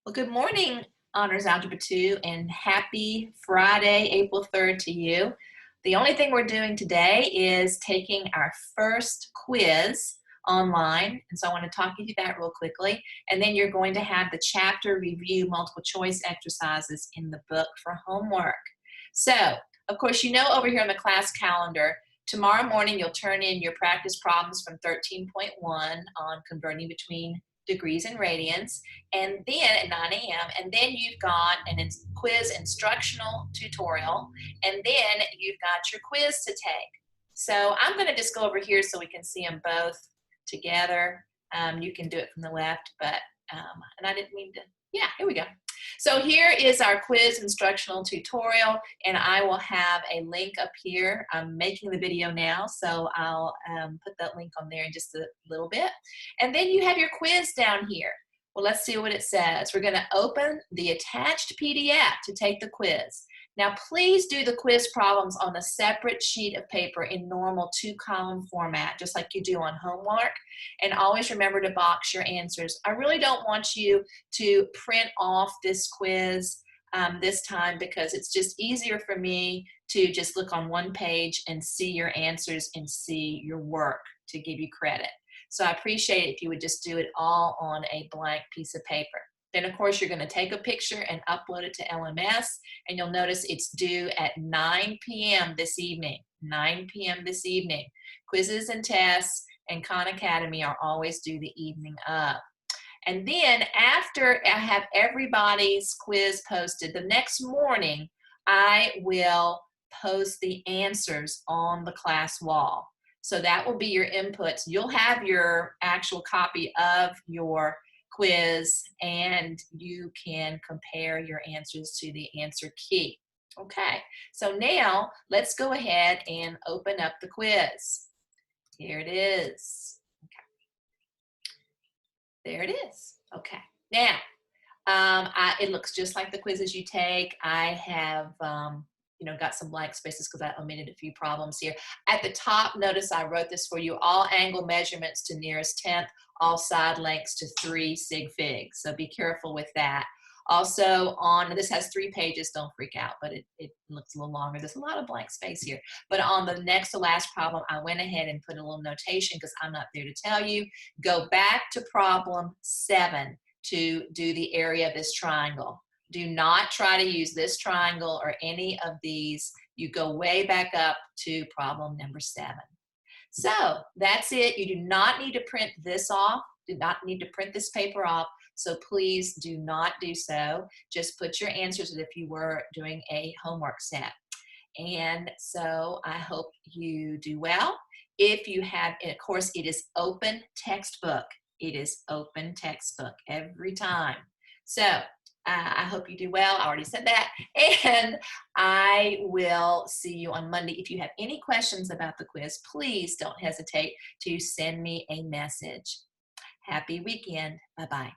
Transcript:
Well, good morning, Honors Algebra 2, and happy Friday, April 3rd to you. The only thing we're doing today is taking our first quiz online, and so I want to talk you through that real quickly, and then you're going to have the chapter review multiple choice exercises in the book for homework. So, of course, you know over here on the class calendar, tomorrow morning you'll turn in your practice problems from 13.1 on converting between degrees and radians, and then at 9 a.m. and then you've got an quiz instructional tutorial, and then you've got your quiz to take. So I'm going to just go over here so we can see them both together. You can do it from the left, but and I didn't mean to. Yeah, here we go. So here is our quiz instructional tutorial, and I will have a link up here. I'm making the video now, so I'll put that link on there in just a little bit. And then you have your quiz down here. Well, let's see what it says. We're going to open the attached PDF to take the quiz. Now, please do the quiz problems on a separate sheet of paper in normal 2-column format, just like you do on homework. And always remember to box your answers. I really don't want you to print off this quiz this time, because it's just easier for me to just look on one page and see your answers and see your work to give you credit. So I appreciate it if you would just do it all on a blank piece of paper. Then, of course, you're going to take a picture and upload it to LMS, and you'll notice it's due at 9 p.m. this evening. 9 p.m. this evening. Quizzes and tests and Khan Academy are always due the evening of. And then after I have everybody's quiz posted, the next morning I will post the answers on the class wall. So that will be your inputs. You'll have your actual copy of your quiz, and you can compare your answers to the answer key. Okay, so now let's go ahead and open up the quiz. Here it is. Okay. There it is. Okay, now it looks just like the quizzes you take. I have got some blank spaces because I omitted a few problems here. At the top, notice I wrote this for you: all angle measurements to nearest tenth, all side lengths to 3 sig figs. So be careful with that. Also this has 3 pages, don't freak out, but it looks a little longer. There's a lot of blank space here. But on the next to last problem, I went ahead and put a little notation because I'm not there to tell you. Go back to problem 7 to do the area of this triangle. Do not try to use this triangle or any of these. You go way back up to problem number 7. So that's it. You do not need to print this off. Do not need to print this paper off. So please do not do so. Just put your answers as if you were doing a homework set. And so I hope you do well. If you have, and of course, it is open textbook. It is open textbook every time. So I hope you do well. I already said that. And I will see you on Monday. If you have any questions about the quiz, please don't hesitate to send me a message. Happy weekend. Bye-bye.